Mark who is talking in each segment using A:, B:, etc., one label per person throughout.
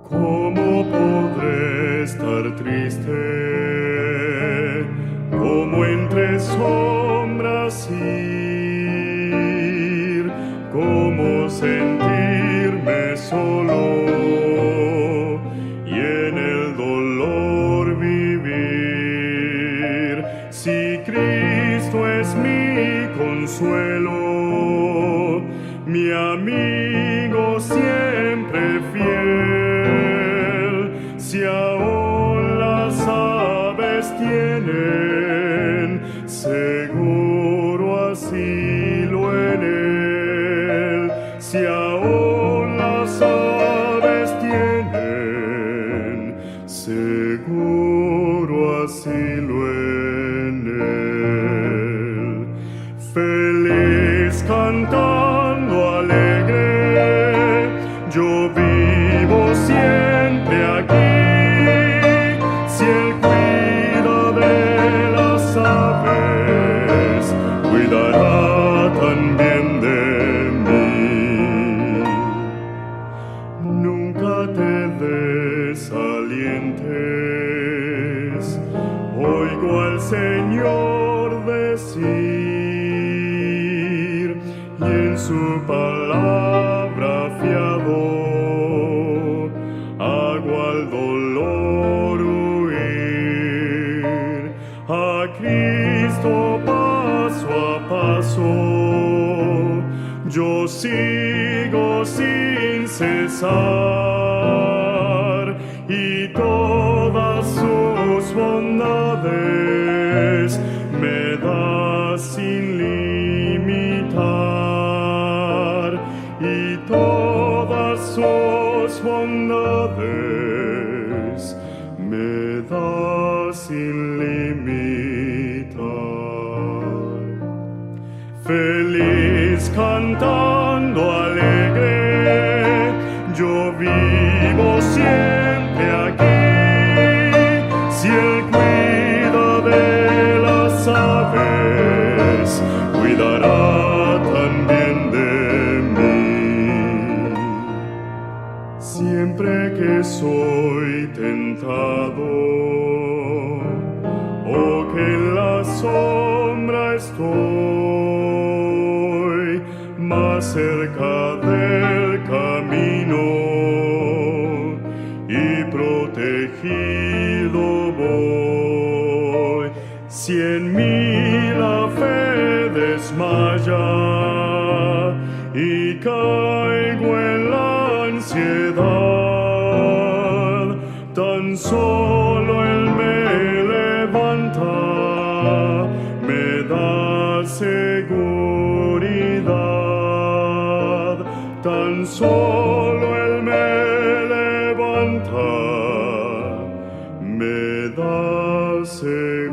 A: ¿Cómo podré estar triste? ¿Cómo entre sombras ir? ¿Cómo sentirme solo y en el dolor vivir? Si Cristo es mi consuelo, mi amigo siempre fiel, si aún las aves tienen seguro asilo en él, si aún las aves tienen seguro asilo en él. Feliz cantando alegre, yo vivo siempre aquí. Si Él cuida de las aves, cuidará también de mí. Nunca te desalientes, oigo al Señor decir, y en su palabra fiado hago al dolor huir. A Cristo paso a paso yo sigo sin cesar, y todas sus bondades me da sin limitar, y todas sus bondades me da sin limitar. Feliz cantando alegre, yo vivo siempre aquí. Si Él cuida de las aves, cuidará también de mí. Siempre que soy tentado, o que en la sombra estoy, más cerca del camino y protegido voy. Si en mí la fe desmaya y caigo en la ansiedad, tan solo Él me levanta, me da seguridad. Tan solo Él me levanta, me da seguridad.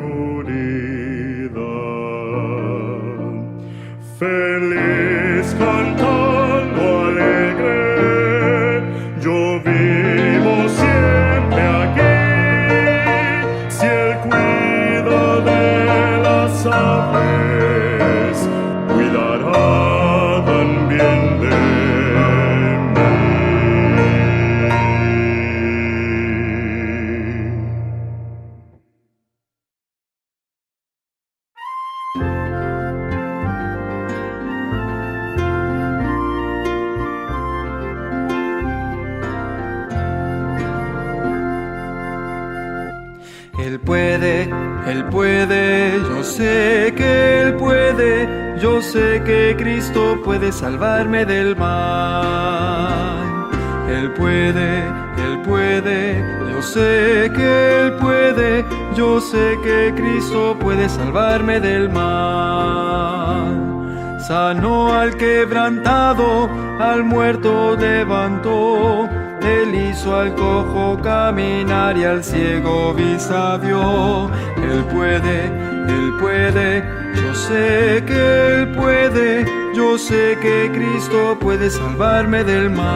A: Feliz cantando alegre, yo vivo siempre aquí. Si Él cuida de las aves, cuidará también de
B: Él puede, yo sé que Él puede, yo sé que Cristo puede salvarme del mal. Él puede, yo sé que Él puede, yo sé que Cristo puede salvarme del mal. Sanó al quebrantado, al muerto levantó, Él hizo al cojo caminar y al ciego vista dio. Él puede, yo sé que Él puede, yo sé que Cristo puede salvarme del mal.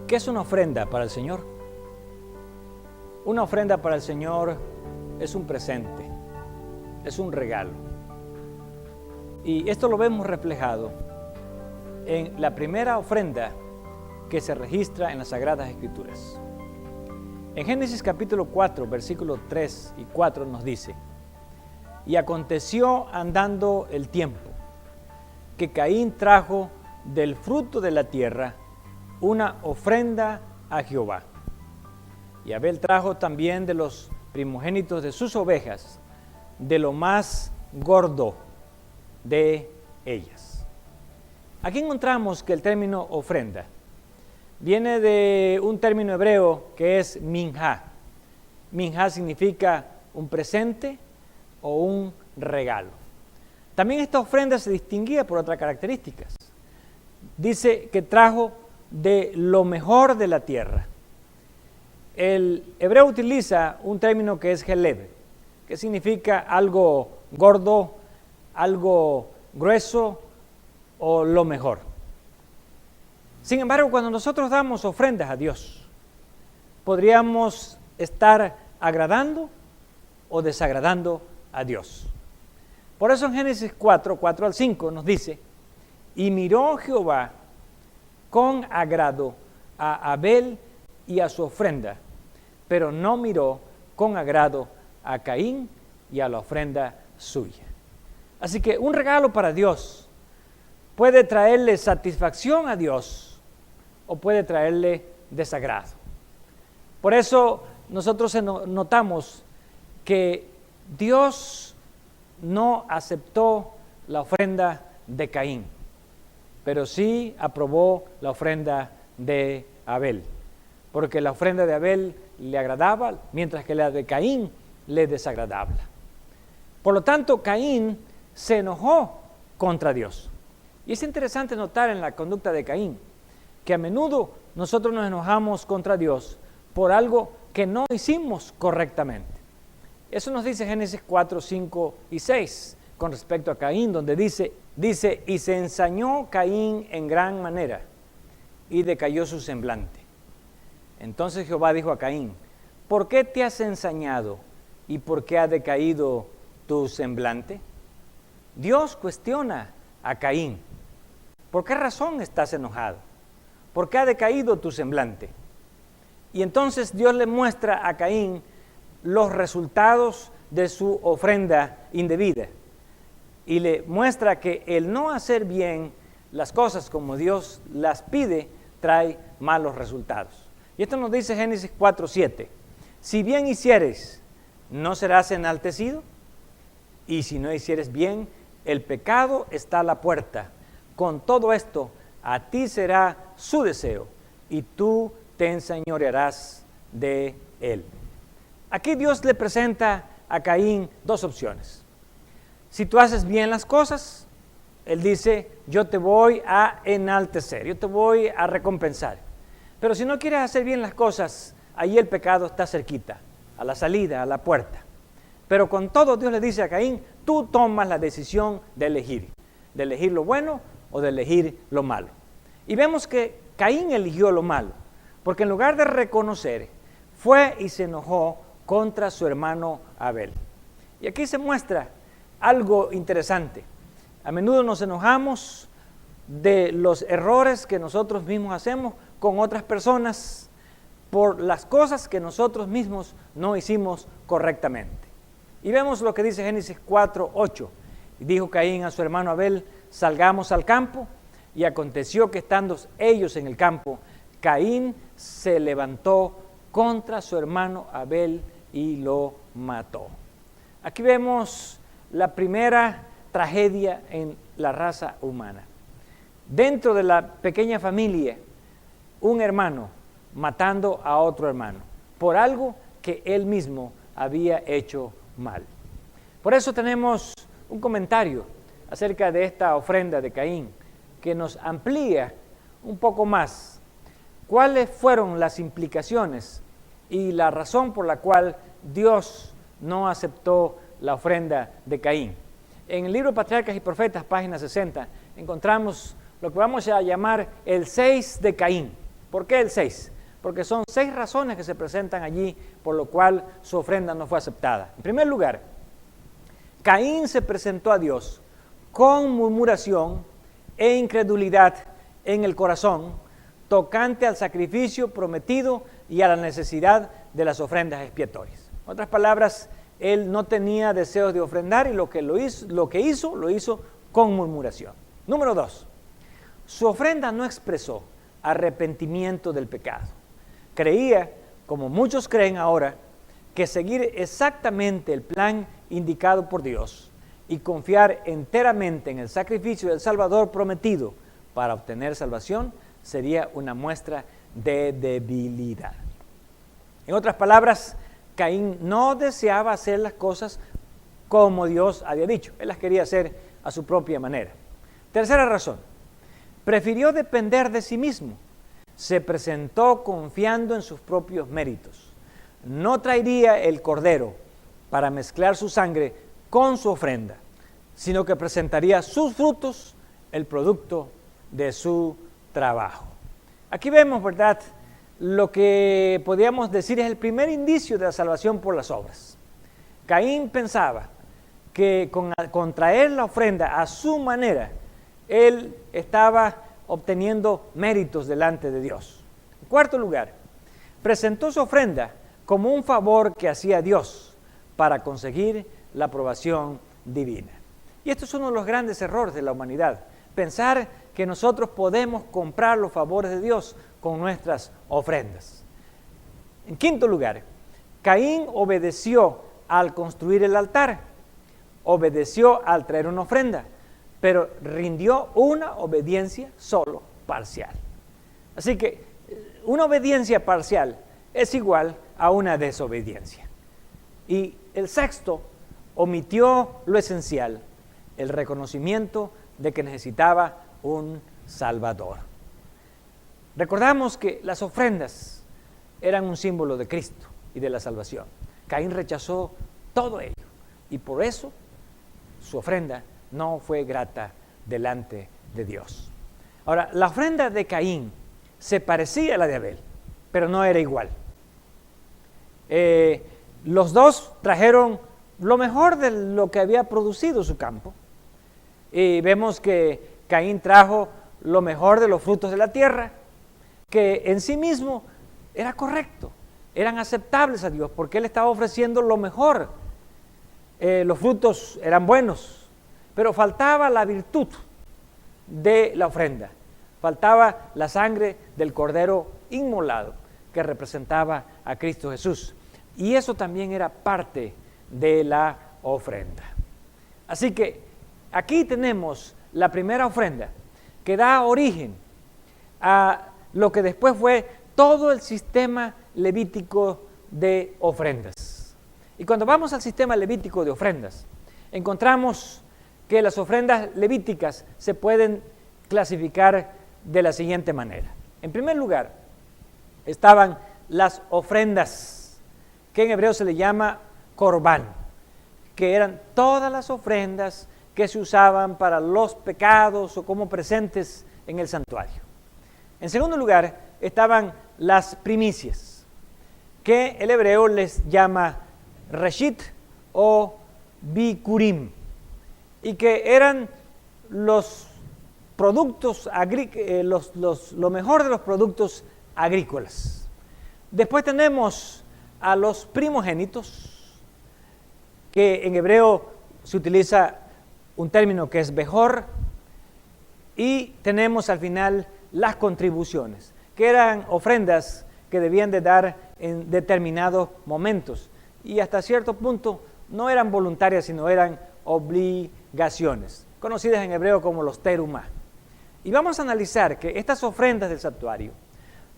C: ¿Qué es una ofrenda para el Señor? Una ofrenda para el Señor es un presente, es un regalo. Y esto lo vemos reflejado en la primera ofrenda que se registra en las Sagradas Escrituras. En Génesis capítulo 4, versículos 3 y 4 nos dice: y aconteció andando el tiempo, que Caín trajo del fruto de la tierra una ofrenda a Jehová. Y Abel trajo también de los primogénitos de sus ovejas, de lo más gordo de ellas. Aquí encontramos que el término ofrenda viene de un término hebreo que es minjá. Minjá significa un presente o un regalo. También esta ofrenda se distinguía por otras características. Dice que trajo de lo mejor de la tierra. El hebreo utiliza un término que es heleb, que significa algo gordo, algo grueso o lo mejor. Sin embargo, cuando nosotros damos ofrendas a Dios, podríamos estar agradando o desagradando a Dios. Por eso en Génesis 4 al 5 nos dice: y miró Jehová con agrado a Abel y a su ofrenda, pero no miró con agrado a Caín y a la ofrenda suya. Así que un regalo para Dios puede traerle satisfacción a Dios o puede traerle desagrado. Por eso nosotros notamos que Dios no aceptó la ofrenda de Caín, pero sí aprobó la ofrenda de Abel, porque la ofrenda de Abel le agradaba, mientras que la de Caín le desagradaba. Por lo tanto, Caín se enojó contra Dios. Y es interesante notar en la conducta de Caín que a menudo nosotros nos enojamos contra Dios por algo que no hicimos correctamente. Eso nos dice Génesis 4, 5 y 6 con respecto a Caín, donde dice, y se ensañó Caín en gran manera y decayó su semblante. Entonces Jehová dijo a Caín: ¿por qué te has ensañado y por qué ha decaído tu semblante? Dios cuestiona a Caín: ¿por qué razón estás enojado? ¿Por qué ha decaído tu semblante? Y entonces Dios le muestra a Caín los resultados de su ofrenda indebida y le muestra que el no hacer bien las cosas como Dios las pide trae malos resultados. Y esto nos dice Génesis 4:7: si bien hicieres, ¿no serás enaltecido? Y si no hicieres bien, el pecado está a la puerta. Con todo esto, a ti será su deseo, y tú te enseñorearás de él. Aquí Dios le presenta a Caín dos opciones. Si tú haces bien las cosas, él dice: yo te voy a enaltecer, yo te voy a recompensar. Pero si no quieres hacer bien las cosas, ahí el pecado está cerquita, a la salida, a la puerta. Pero con todo Dios le dice a Caín: tú tomas la decisión de elegir lo bueno o de elegir lo malo. Y vemos que Caín eligió lo malo, porque en lugar de reconocer, fue y se enojó contra su hermano Abel. Y aquí se muestra algo interesante. A menudo nos enojamos de los errores que nosotros mismos hacemos con otras personas por las cosas que nosotros mismos no hicimos correctamente. Y vemos lo que dice Génesis 4:8. Y dijo Caín a su hermano Abel: salgamos al campo. Y aconteció que estando ellos en el campo, Caín se levantó contra su hermano Abel y lo mató. Aquí vemos la primera tragedia en la raza humana. Dentro de la pequeña familia, un hermano matando a otro hermano por algo que él mismo había hecho mal. Por eso tenemos un comentario acerca de esta ofrenda de Caín que nos amplía un poco más cuáles fueron las implicaciones y la razón por la cual Dios no aceptó la ofrenda de Caín. En el libro Patriarcas y Profetas, página 60, encontramos lo que vamos a llamar el 6 de Caín. ¿Por qué el 6? Porque son 6 razones que se presentan allí por lo cual su ofrenda no fue aceptada. En primer lugar, Caín se presentó a Dios con murmuración e incredulidad en el corazón tocante al sacrificio prometido y a la necesidad de las ofrendas expiatorias. En otras palabras, él no tenía deseos de ofrendar y lo que hizo con murmuración. Número 2, su ofrenda no expresó arrepentimiento del pecado. Creía, como muchos creen ahora, que seguir exactamente el plan indicado por Dios y confiar enteramente en el sacrificio del Salvador prometido para obtener salvación sería una muestra de debilidad. En otras palabras, Caín no deseaba hacer las cosas como Dios había dicho. Él las quería hacer a su propia manera. Tercera razón, prefirió depender de sí mismo. Se presentó confiando en sus propios méritos. No traería el cordero para mezclar su sangre con su ofrenda, sino que presentaría sus frutos, el producto de su trabajo. Aquí vemos, ¿verdad?, lo que podríamos decir es el primer indicio de la salvación por las obras. Caín pensaba que con traer la ofrenda a su manera, él estaba obteniendo méritos delante de Dios. En cuarto lugar, presentó su ofrenda como un favor que hacía Dios para conseguir la aprobación divina. Y esto es uno de los grandes errores de la humanidad, pensar que nosotros podemos comprar los favores de Dios con nuestras ofrendas. En quinto lugar, Caín obedeció al construir el altar, obedeció al traer una ofrenda, pero rindió una obediencia solo parcial. Así que una obediencia parcial es igual a una desobediencia. Y el sexto omitió lo esencial, el reconocimiento de que necesitaba un Salvador. Recordamos que las ofrendas eran un símbolo de Cristo y de la salvación. Caín rechazó todo ello y por eso su ofrenda no fue grata delante de Dios. Ahora, la ofrenda de Caín se parecía a la de Abel, pero no era igual. Los dos trajeron lo mejor de lo que había producido su campo. Y vemos que Caín trajo lo mejor de los frutos de la tierra, que en sí mismo era correcto, eran aceptables a Dios, porque Él estaba ofreciendo lo mejor. Los frutos eran buenos, pero faltaba la virtud de la ofrenda, faltaba la sangre del cordero inmolado, que representaba a Cristo Jesús. Y eso también era parte de la ofrenda. Así que aquí tenemos la primera ofrenda que da origen a lo que después fue todo el sistema levítico de ofrendas. Y cuando vamos al sistema levítico de ofrendas, encontramos que las ofrendas levíticas se pueden clasificar de la siguiente manera. En primer lugar, estaban las ofrendas, que en hebreo se le llama corbán, que eran todas las ofrendas que se usaban para los pecados o como presentes en el santuario. En segundo lugar, estaban las primicias, que el hebreo les llama reshit o bikurim, y que eran los productos lo mejor de los productos agrícolas. Después tenemos a los primogénitos, que en hebreo se utiliza un término que es bejor, y tenemos al final las contribuciones, que eran ofrendas que debían de dar en determinados momentos, y hasta cierto punto no eran voluntarias, sino eran obligaciones, conocidas en hebreo como los terumá. Y vamos a analizar que estas ofrendas del santuario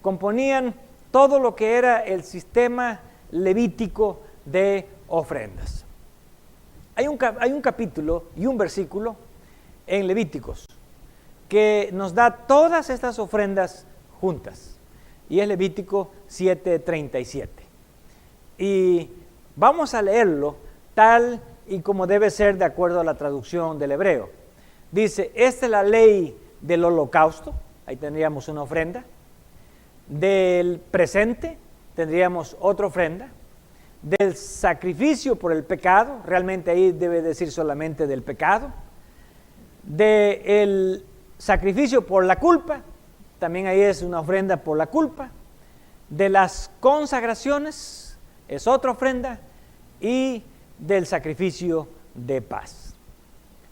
C: componían todo lo que era el sistema levítico de ofrendas. Hay un capítulo y un versículo en Levíticos que nos da todas estas ofrendas juntas, y es Levítico 7:37. Y vamos a leerlo tal y como debe ser de acuerdo a la traducción del hebreo. Dice: esta es la ley del holocausto, ahí tendríamos una ofrenda. Del presente tendríamos otra ofrenda. Del sacrificio por el pecado, realmente ahí debe decir solamente del pecado. Del sacrificio por la culpa también ahí es una ofrenda por la culpa. De las consagraciones es otra ofrenda, y del sacrificio de paz.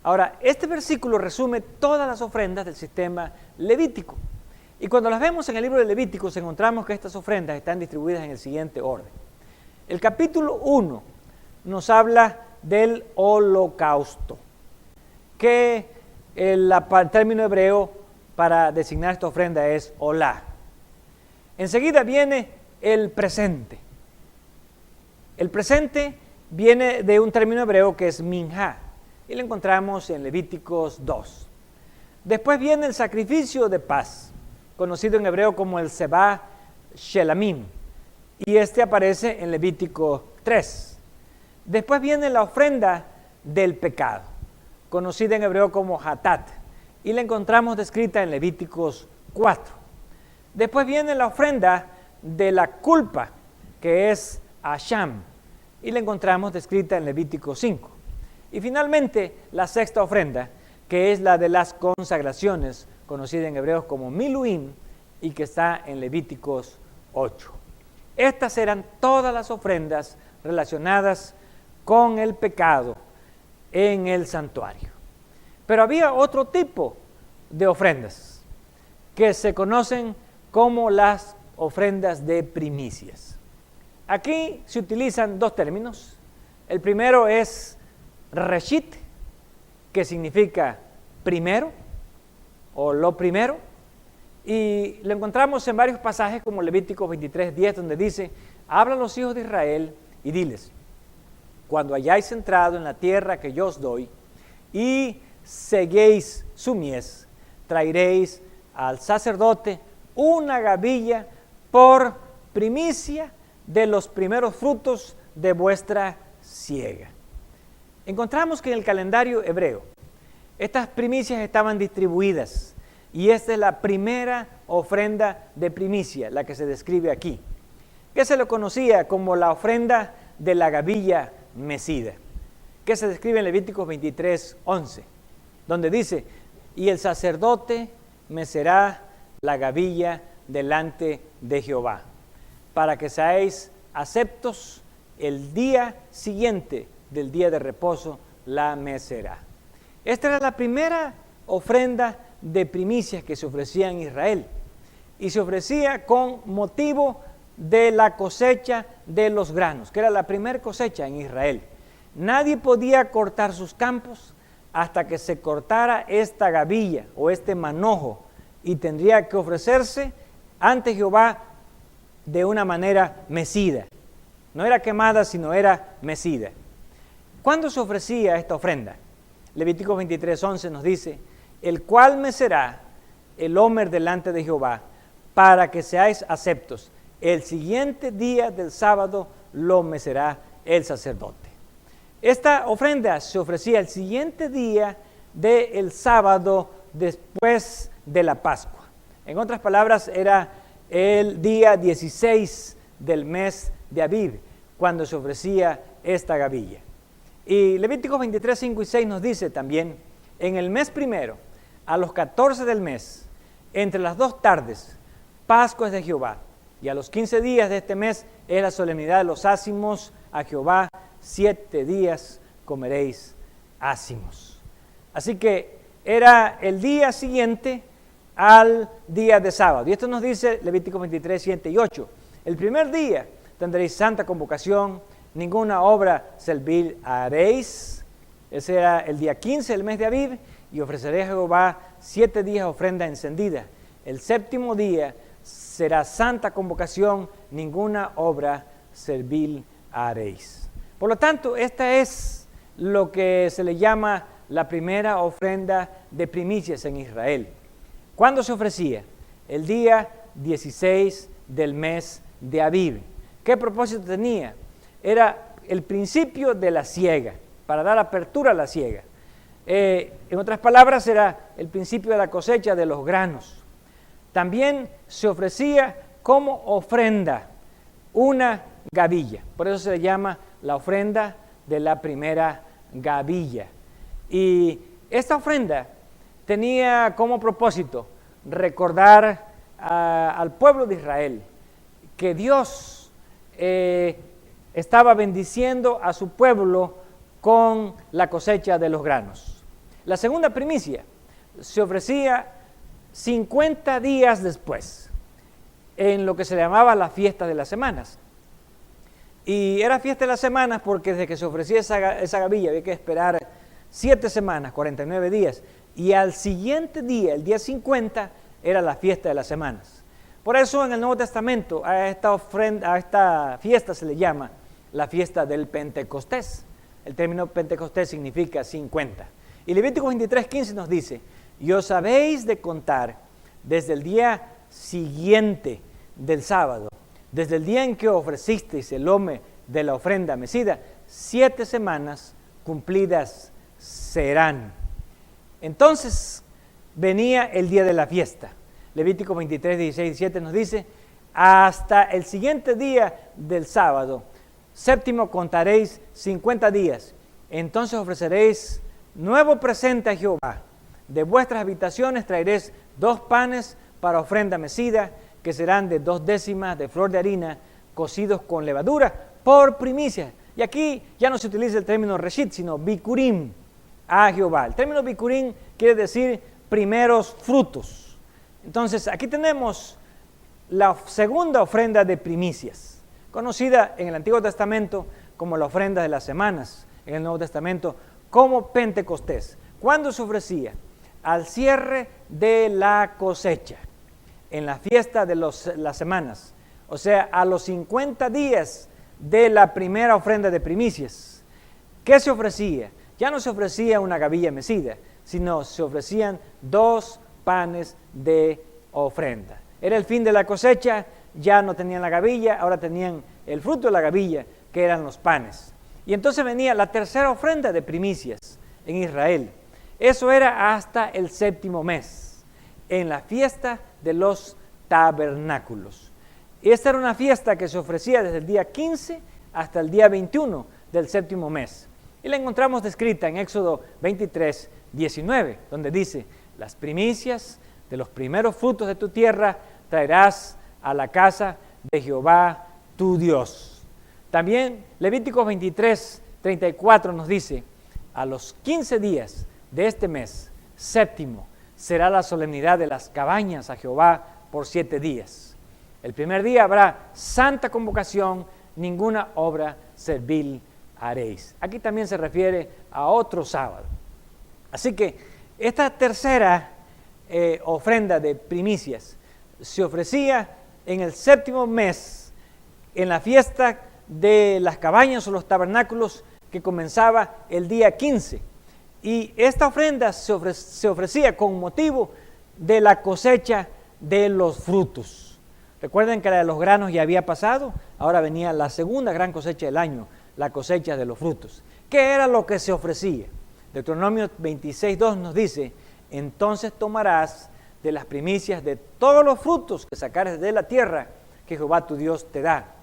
C: Ahora, este versículo resume todas las ofrendas del sistema levítico. Y cuando las vemos en el libro de Levíticos, encontramos que estas ofrendas están distribuidas en el siguiente orden. El capítulo 1 nos habla del holocausto, que el término hebreo para designar esta ofrenda es olá. Enseguida viene el presente. El presente viene de un término hebreo que es minjá, y lo encontramos en Levíticos 2. Después viene el sacrificio de paz, conocido en hebreo como el sebá shelamim, y este aparece en Levítico 3. Después viene la ofrenda del pecado, conocida en hebreo como hatat, y la encontramos descrita en Levíticos 4. Después viene la ofrenda de la culpa, que es asham, y la encontramos descrita en Levítico 5. Y finalmente, la sexta ofrenda, que es la de las consagraciones, conocida en hebreo como miluim, y que está en Levíticos 8. Estas eran todas las ofrendas relacionadas con el pecado en el santuario. Pero había otro tipo de ofrendas que se conocen como las ofrendas de primicias. Aquí se utilizan dos términos. El primero es reshit, que significa primero o lo primero, y lo encontramos en varios pasajes como Levíticos 23:10, donde dice: habla a los hijos de Israel y diles: cuando hayáis entrado en la tierra que yo os doy y seguéis su mies, traeréis al sacerdote una gavilla por primicia de los primeros frutos de vuestra siega. Encontramos que en el calendario hebreo estas primicias estaban distribuidas, y esta es la primera ofrenda de primicia, la que se describe aquí, que se lo conocía como la ofrenda de la gavilla mecida, que se describe en Levíticos 23:11, donde dice: y el sacerdote mecerá la gavilla delante de Jehová, para que seáis aceptos el día siguiente del día de reposo la mecerá. Esta era la primera ofrenda de primicias que se ofrecía en Israel, y se ofrecía con motivo de la cosecha de los granos, que era la primera cosecha en Israel. Nadie podía cortar sus campos hasta que se cortara esta gavilla o este manojo, y tendría que ofrecerse ante Jehová de una manera mecida. No era quemada, sino era mecida. ¿Cuándo se ofrecía esta ofrenda? Levíticos 23:11 nos dice: el cual mecerá el homer delante de Jehová, para que seáis aceptos. El siguiente día del sábado lo mecerá el sacerdote. Esta ofrenda se ofrecía el siguiente día del sábado después de la Pascua. En otras palabras, era el día 16 del mes de Abib, cuando se ofrecía esta gavilla. Y Levíticos 23, 5 y 6 nos dice también: en el mes primero, a los 14 del mes, entre las 2 tardes, Pascua es de Jehová, y a los 15 días de este mes es la solemnidad de los ácimos a Jehová, 7 días comeréis ácimos. Así que era el día siguiente al día de sábado. Y esto nos dice Levíticos 23, 7 y 8. El primer día tendréis santa convocación, ninguna obra servil haréis. Ese era el día 15 del mes de Abib, y ofreceré a Jehová 7 días ofrenda encendida. El séptimo día será santa convocación, ninguna obra servil haréis. Por lo tanto, esta es lo que se le llama la primera ofrenda de primicias en Israel. ¿Cuándo se ofrecía? El día 16 del mes de Abib. ¿Qué propósito tenía? Era el principio de la siega, para dar apertura a la siega. En otras palabras, era el principio de la cosecha de los granos. También se ofrecía como ofrenda una gavilla. Por eso se le llama la ofrenda de la primera gavilla. Y esta ofrenda tenía como propósito recordar al pueblo de Israel que Dios estaba bendiciendo a su pueblo con la cosecha de los granos. La segunda primicia se ofrecía 50 días después, en lo que se llamaba la fiesta de las semanas. Y era fiesta de las semanas porque desde que se ofrecía esa gavilla había que esperar 7 semanas, 49 días, y al siguiente día, el día 50, era la fiesta de las semanas. Por eso en el Nuevo Testamento a esta fiesta se le llama la fiesta del Pentecostés. El término Pentecostés significa 50. Y Levítico 23:15 nos dice: y os habéis de contar desde el día siguiente del sábado, desde el día en que ofrecisteis el lome de la ofrenda mecida, 7 semanas cumplidas serán. Entonces venía el día de la fiesta. Levítico 23, 16 y 17 nos dice: hasta el siguiente día del sábado, séptimo, contaréis 50 días. Entonces ofreceréis nuevo presente a Jehová. De vuestras habitaciones traeréis 2 panes para ofrenda mecida, que serán de 2 décimas de flor de harina, cocidos con levadura, por primicia. Y aquí ya no se utiliza el término reshit, sino bikurim, a Jehová. El término bikurim quiere decir primeros frutos. Entonces, aquí tenemos la segunda ofrenda de primicias, conocida en el Antiguo Testamento como la ofrenda de las semanas, en el Nuevo Testamento como Pentecostés. ¿Cuándo se ofrecía? Al cierre de la cosecha, en la fiesta de las semanas, o sea, a los 50 días de la primera ofrenda de primicias. ¿Qué se ofrecía? Ya no se ofrecía una gavilla mecida, sino se ofrecían 2 panes de ofrenda. Era el fin de la cosecha, ya no tenían la gavilla, ahora tenían el fruto de la gavilla, que eran los panes. Y entonces venía la tercera ofrenda de primicias en Israel. Eso era hasta el 7º mes, en la fiesta de los tabernáculos. Esta era una fiesta que se ofrecía desde el día 15 hasta el día 21 del 7º mes. Y la encontramos descrita en Éxodo 23, 19, donde dice: las primicias de los primeros frutos de tu tierra traerás a la casa de Jehová tu Dios. También Levíticos 23, 34 nos dice: a los 15 días de este mes, 7º, será la solemnidad de las cabañas a Jehová por 7 días. El primer día habrá santa convocación, ninguna obra servil haréis. Aquí también se refiere a otro sábado. Así que esta tercera ofrenda de primicias se ofrecía en el 7º mes, en la fiesta de las cabañas o los tabernáculos, que comenzaba el día 15. Y esta ofrenda se ofrecía con motivo de la cosecha de los frutos. Recuerden que la de los granos ya había pasado, ahora venía la segunda gran cosecha del año, la cosecha de los frutos. ¿Qué era lo que se ofrecía? Deuteronomio 26:2 nos dice: entonces tomarás de las primicias de todos los frutos que sacares de la tierra que Jehová tu Dios te da,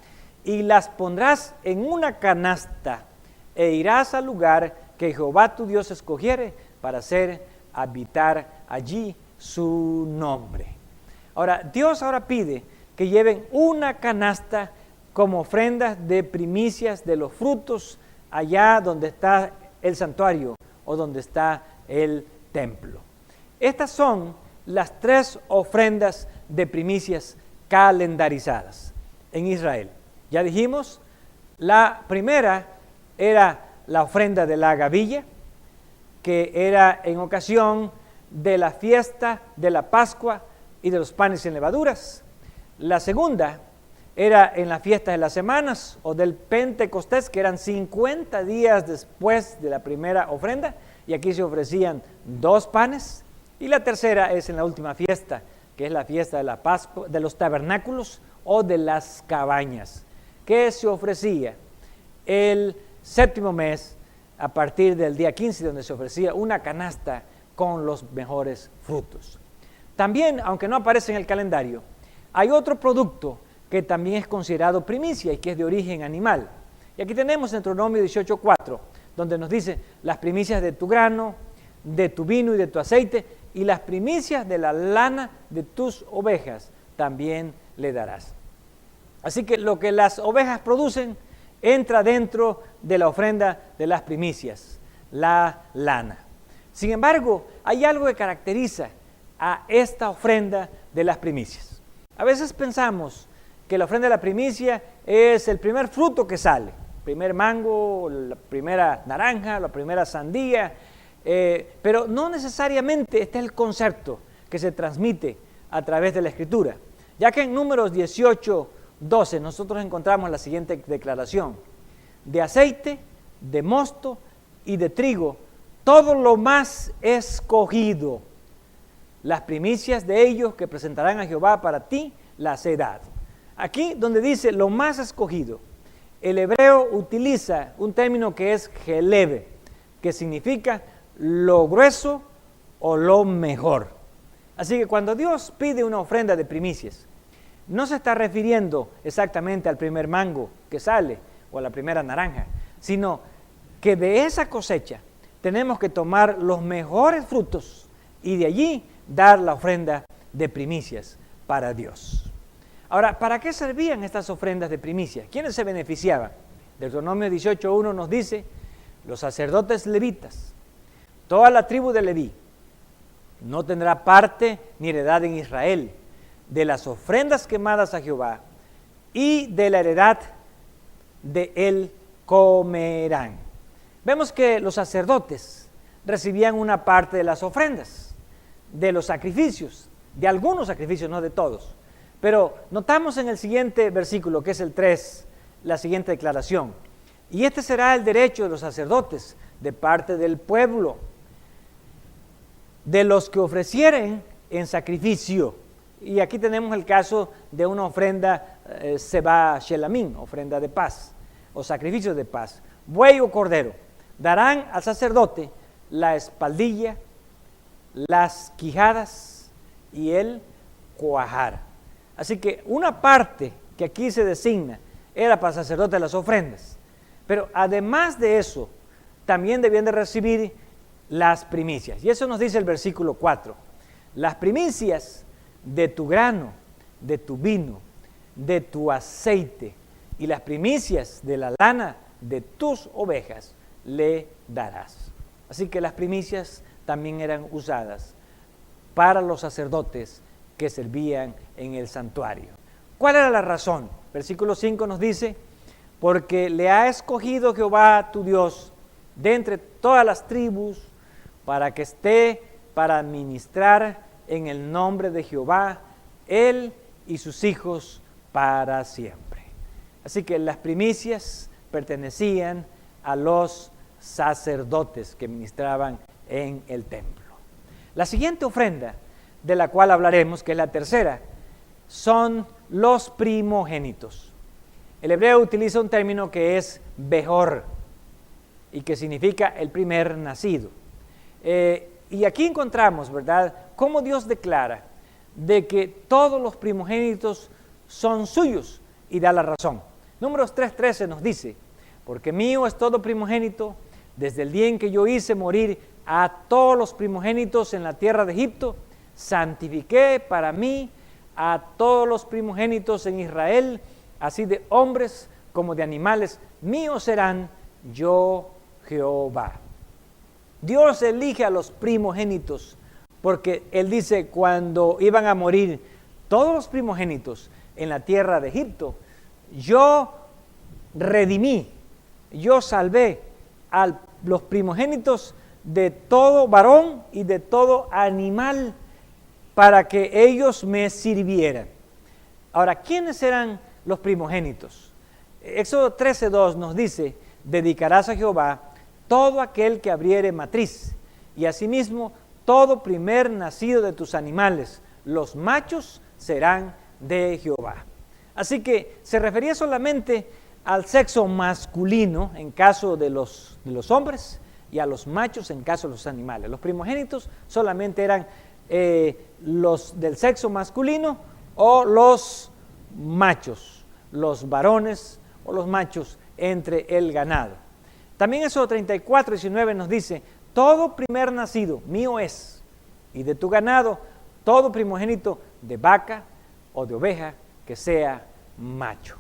C: y las pondrás en una canasta, e irás al lugar que Jehová tu Dios escogiere para hacer habitar allí su nombre. Ahora, Dios ahora pide que lleven una canasta como ofrendas de primicias de los frutos allá donde está el santuario o donde está el templo. Estas son las 3 ofrendas de primicias calendarizadas en Israel. Ya dijimos, la primera era la ofrenda de la gavilla, que era en ocasión de la fiesta de la Pascua y de los panes sin levaduras. La segunda era en la fiesta de las semanas o del Pentecostés, que eran 50 días después de la primera ofrenda, y aquí se ofrecían 2 panes. Y la tercera es en la última fiesta, que es la fiesta de la Pascua, de los tabernáculos o de las cabañas, que se ofrecía el 7º mes a partir del día 15, donde se ofrecía una canasta con los mejores frutos. También, aunque no aparece en el calendario, hay otro producto que también es considerado primicia y que es de origen animal. Y aquí tenemos en Deuteronomio 18:4, donde nos dice: las primicias de tu grano, de tu vino y de tu aceite, y las primicias de la lana de tus ovejas, también le darás. Así que lo que las ovejas producen entra dentro de la ofrenda de las primicias, la lana. Sin embargo, hay algo que caracteriza a esta ofrenda de las primicias. A veces pensamos que la ofrenda de la primicia es el primer fruto que sale, el primer mango, la primera naranja, la primera sandía, pero no necesariamente este es el concepto que se transmite a través de la Escritura, ya que en Números 18:12 nosotros encontramos la siguiente declaración: de aceite, de mosto y de trigo, todo lo más escogido, las primicias de ellos que presentarán a Jehová para ti las he dado. Aquí donde dice lo más escogido, el hebreo utiliza un término que es gelebe, que significa lo grueso o lo mejor. Así que cuando Dios pide una ofrenda de primicias, no se está refiriendo exactamente al primer mango que sale o a la primera naranja, sino que de esa cosecha tenemos que tomar los mejores frutos y de allí dar la ofrenda de primicias para Dios. Ahora, ¿para qué servían estas ofrendas de primicias? ¿Quiénes se beneficiaban? Deuteronomio 18:1 nos dice: los sacerdotes levitas, toda la tribu de Leví, no tendrá parte ni heredad en Israel de las ofrendas quemadas a Jehová, y de la heredad de él comerán. Vemos que los sacerdotes recibían una parte de las ofrendas, de los sacrificios, de algunos sacrificios, no de todos. Pero notamos en el siguiente versículo, que es el 3, la siguiente declaración: y este será el derecho de los sacerdotes de parte del pueblo, de los que ofrecieren en sacrificio. Y aquí tenemos el caso de una ofrenda Seba Shelamim, ofrenda de paz, o sacrificio de paz, buey o cordero. Darán al sacerdote la espaldilla, las quijadas y el cuajar. Así que una parte que aquí se designa era para el sacerdote de las ofrendas. Pero además de eso, también debían de recibir las primicias. Y eso nos dice el versículo 4. Las primicias de tu grano, de tu vino, de tu aceite y las primicias de la lana de tus ovejas le darás. Así que las primicias también eran usadas para los sacerdotes que servían en el santuario. ¿Cuál era la razón? Versículo 5 nos dice: porque le ha escogido Jehová tu Dios de entre todas las tribus para que esté para ministrar en el nombre de Jehová, él y sus hijos para siempre. Así que las primicias pertenecían a los sacerdotes que ministraban en el templo. La siguiente ofrenda de la cual hablaremos, que es la tercera, son los primogénitos. El hebreo utiliza un término que es behor y que significa el primer nacido. Y aquí encontramos, ¿verdad?, cómo Dios declara de que todos los primogénitos son suyos y da la razón. Números 3:13 nos dice: porque mío es todo primogénito, desde el día en que yo hice morir a todos los primogénitos en la tierra de Egipto, santifiqué para mí a todos los primogénitos en Israel, así de hombres como de animales, míos serán, yo Jehová. Dios elige a los primogénitos porque Él dice: cuando iban a morir todos los primogénitos en la tierra de Egipto, yo redimí, yo salvé a los primogénitos de todo varón y de todo animal para que ellos me sirvieran. Ahora, ¿quiénes eran los primogénitos? Éxodo 13:2 nos dice: dedicarás a Jehová todo aquel que abriere matriz, y asimismo todo primer nacido de tus animales, los machos serán de Jehová. Así que se refería solamente al sexo masculino en caso de los hombres y a los machos en caso de los animales. Los primogénitos solamente eran los del sexo masculino o los machos, los varones o los machos entre el ganado. También Éxodo 34:19 nos dice: todo primer nacido mío es, y de tu ganado todo primogénito de vaca, o de oveja que sea macho.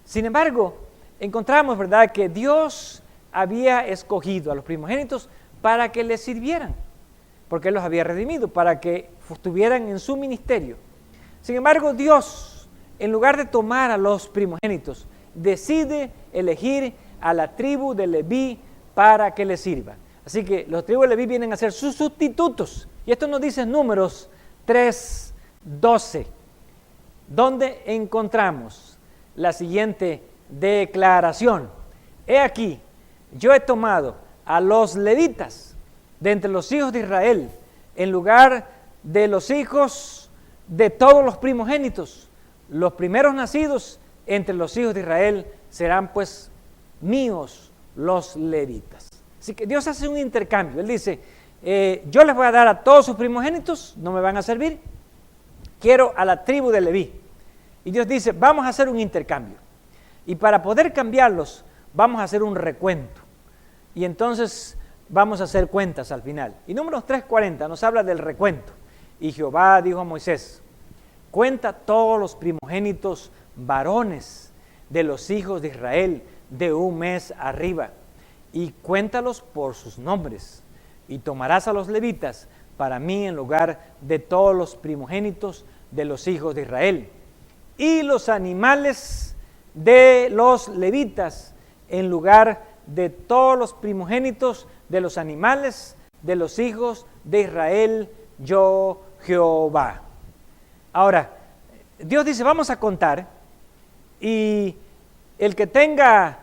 C: Sin embargo, encontramos, ¿verdad?, que Dios había escogido a los primogénitos para que les sirvieran, porque Él los había redimido, para que estuvieran en su ministerio. Sin embargo, Dios, en lugar de tomar a los primogénitos, decide elegir a la tribu de Leví para que les sirva. Así que los tribus de Leví vienen a ser sus sustitutos. Y esto nos dice Números 3:12, donde encontramos la siguiente declaración. He aquí, yo he tomado a los levitas de entre los hijos de Israel, en lugar de los hijos de todos los primogénitos. Los primeros nacidos entre los hijos de Israel serán pues míos los levitas. Así que Dios hace un intercambio. Él dice, yo les voy a dar a todos sus primogénitos, no me van a servir, quiero a la tribu de Leví. Y Dios dice, vamos a hacer un intercambio. Y para poder cambiarlos, vamos a hacer un recuento. Y entonces vamos a hacer cuentas al final. Y Números 3:40 nos habla del recuento. Y Jehová dijo a Moisés, cuenta todos los primogénitos varones de los hijos de Israel de un mes arriba, y cuéntalos por sus nombres, y tomarás a los levitas para mí en lugar de todos los primogénitos de los hijos de Israel, y los animales de los levitas en lugar de todos los primogénitos de los animales de los hijos de Israel, yo Jehová. Ahora, Dios dice, vamos a contar, y el que tenga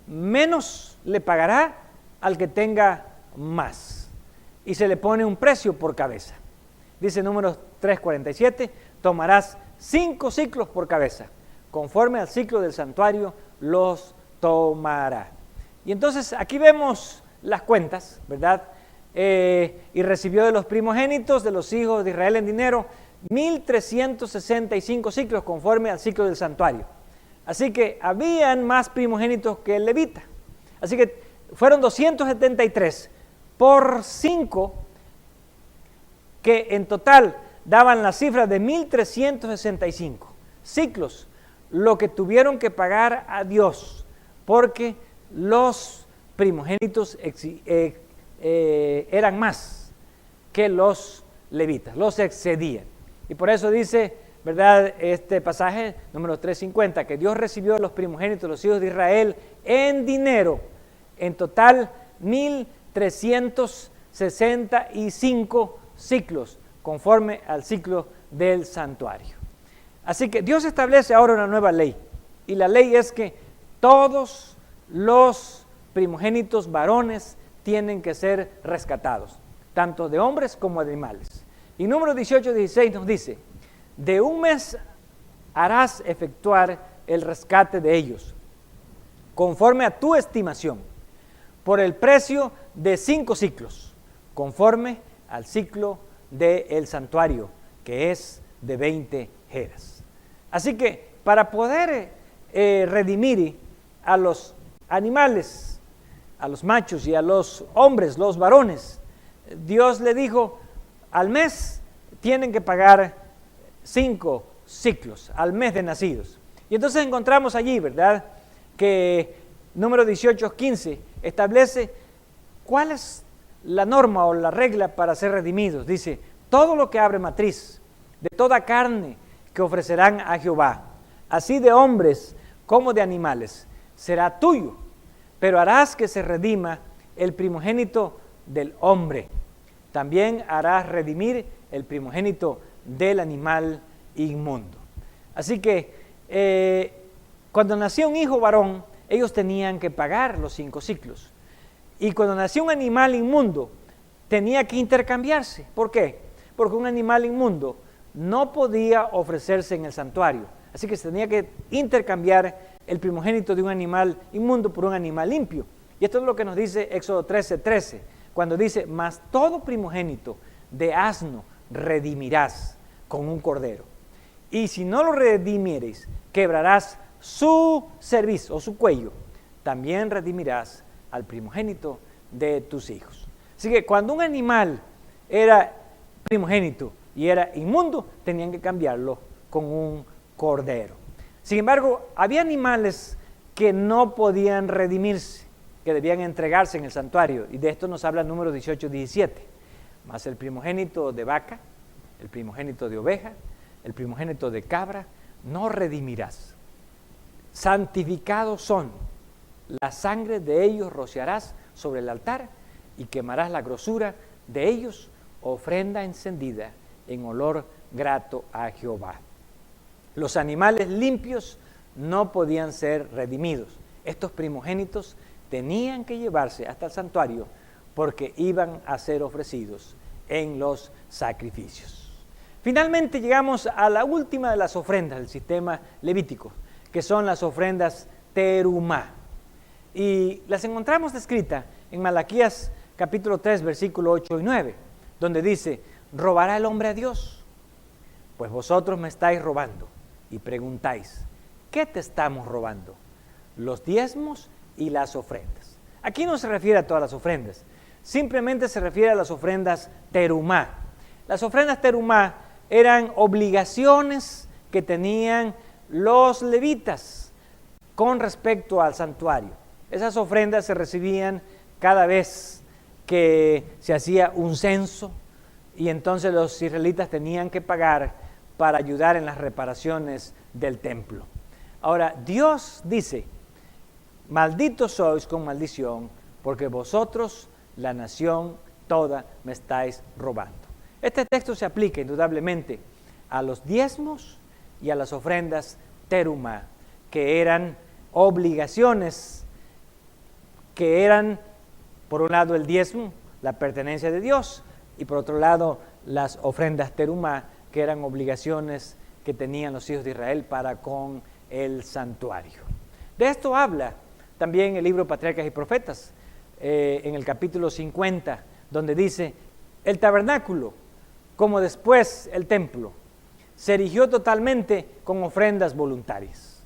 C: menos le pagará al que tenga más. Y se le pone un precio por cabeza. Dice Números 3:47, tomarás 5 ciclos por cabeza, conforme al ciclo del santuario los tomará. Y entonces aquí vemos las cuentas, ¿verdad? Y recibió de los primogénitos de los hijos de Israel en dinero 1,365 ciclos conforme al ciclo del santuario. Así que habían más primogénitos que el levita. Así que fueron 273 por 5, que en total daban la cifra de 1,365 ciclos, lo que tuvieron que pagar a Dios, porque los primogénitos eran más que los levitas, los excedían. Y por eso dice, ¿verdad?, este pasaje, número 3:50, que Dios recibió a los primogénitos de los hijos de Israel en dinero, en total 1,365 ciclos, conforme al ciclo del santuario. Así que Dios establece ahora una nueva ley, y la ley es que todos los primogénitos varones tienen que ser rescatados, tanto de hombres como de animales. Y número 18-16 nos dice, de un mes harás efectuar el rescate de ellos, conforme a tu estimación, por el precio de 5 ciclos, conforme al ciclo del santuario, que es de 20 jeras. Así que para poder redimir a los animales, a los machos y a los hombres, los varones, Dios le dijo, al mes tienen que pagar 5 ciclos, al mes de nacidos. Y entonces encontramos allí, ¿verdad?, que número 18-15 establece cuál es la norma o la regla para ser redimidos. Dice, todo lo que abre matriz, de toda carne que ofrecerán a Jehová, así de hombres como de animales, será tuyo, pero harás que se redima el primogénito del hombre. También harás redimir el primogénito del animal inmundo. Así que cuando nacía un hijo varón, ellos tenían que pagar los 5 ciclos. Y cuando nacía un animal inmundo, tenía que intercambiarse. ¿Por qué? Porque un animal inmundo no podía ofrecerse en el santuario. Así que se tenía que intercambiar el primogénito de un animal inmundo por un animal limpio. Y esto es lo que nos dice Éxodo 13:13, cuando dice, mas todo primogénito de asno redimirás con un cordero. Y si no lo redimieres, quebrarás su cerviz o su cuello. También redimirás al primogénito de tus hijos. Así que cuando un animal era primogénito y era inmundo, tenían que cambiarlo con un cordero. Sin embargo, había animales que no podían redimirse, que debían entregarse en el santuario, y de esto nos habla Números 18-17. Mas el primogénito de vaca, el primogénito de oveja, el primogénito de cabra, no redimirás. Santificados son, la sangre de ellos rociarás sobre el altar y quemarás la grosura de ellos, ofrenda encendida en olor grato a Jehová. Los animales limpios no podían ser redimidos. Estos primogénitos tenían que llevarse hasta el santuario porque iban a ser ofrecidos en los sacrificios. Finalmente llegamos a la última de las ofrendas del sistema levítico, que son las ofrendas terumá. Y las encontramos descritas en Malaquías capítulo 3, versículo 8 y 9, donde dice: ¿robará el hombre a Dios? Pues vosotros me estáis robando y preguntáis, ¿qué te estamos robando? Los diezmos y las ofrendas. Aquí no se refiere a todas las ofrendas, simplemente se refiere a las ofrendas terumá. Las ofrendas terumá eran obligaciones que tenían los levitas con respecto al santuario. Esas ofrendas se recibían cada vez que se hacía un censo, y entonces los israelitas tenían que pagar para ayudar en las reparaciones del templo. Ahora, Dios dice: malditos sois con maldición, porque vosotros, la nación toda, me estáis robando. Este texto se aplica indudablemente a los diezmos y a las ofrendas terumá, que eran obligaciones, que eran, por un lado, el diezmo, la pertenencia de Dios, y por otro lado, las ofrendas terumá, que eran obligaciones que tenían los hijos de Israel para con el santuario. De esto habla también el libro Patriarcas y Profetas, en el capítulo 50, donde dice: el tabernáculo, como después el templo, se erigió totalmente con ofrendas voluntarias.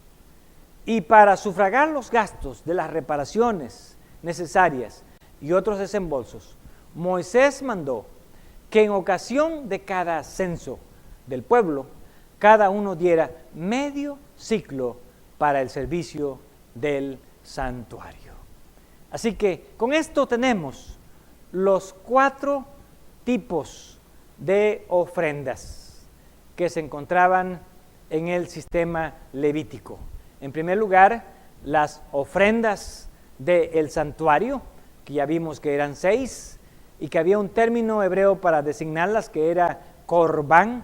C: Y para sufragar los gastos de las reparaciones necesarias y otros desembolsos, Moisés mandó que en ocasión de cada censo del pueblo, cada uno diera medio ciclo para el servicio del santuario. Así que con esto tenemos los 4 tipos de ofrendas que se encontraban en el sistema levítico. En primer lugar, las ofrendas del santuario, que ya vimos que eran 6, y que había un término hebreo para designarlas, que era corbán.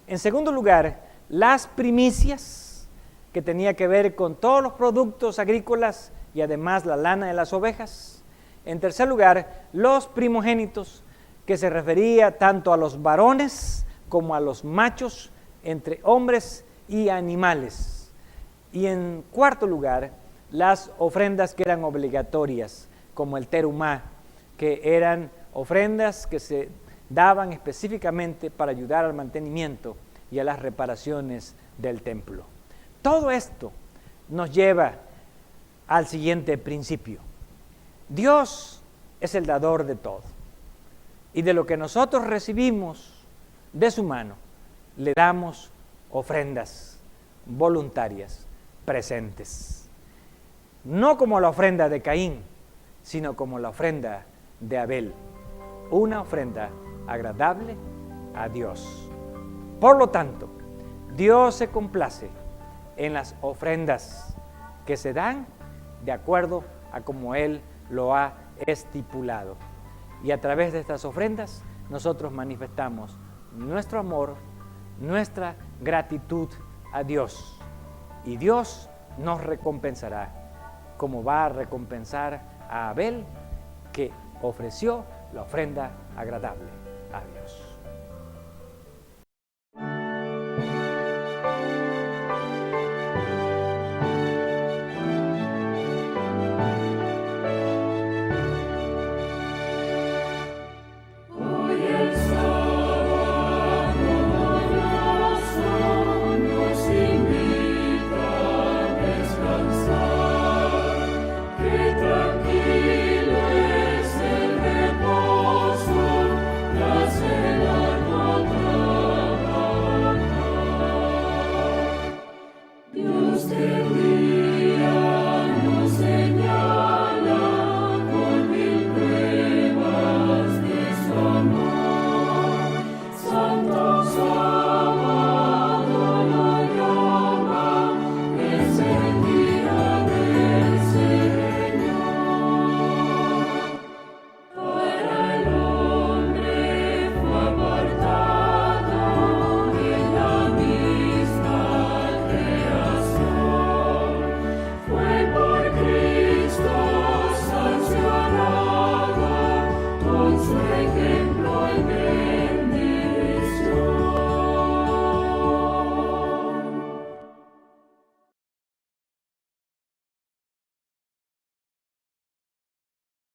C: En segundo lugar, las primicias, que tenía que ver con todos los productos agrícolas y además la lana de las ovejas. En tercer lugar, los primogénitos, que se refería tanto a los varones como a los machos, entre hombres y animales. Y en cuarto lugar, las ofrendas que eran obligatorias, como el terumá, que eran ofrendas que se daban específicamente para ayudar al mantenimiento y a las reparaciones del templo. Todo esto nos lleva al siguiente principio: Dios es el dador de todo, y de lo que nosotros recibimos de su mano, le damos ofrendas voluntarias, presentes. No como la ofrenda de Caín, sino como la ofrenda de Abel, una ofrenda agradable a Dios. Por lo tanto, Dios se complace en las ofrendas que se dan de acuerdo a como Él lo ha estipulado. Y a través de estas ofrendas nosotros manifestamos nuestro amor, nuestra gratitud a Dios. Y Dios nos recompensará, como va a recompensar a Abel, que ofreció la ofrenda agradable a Dios.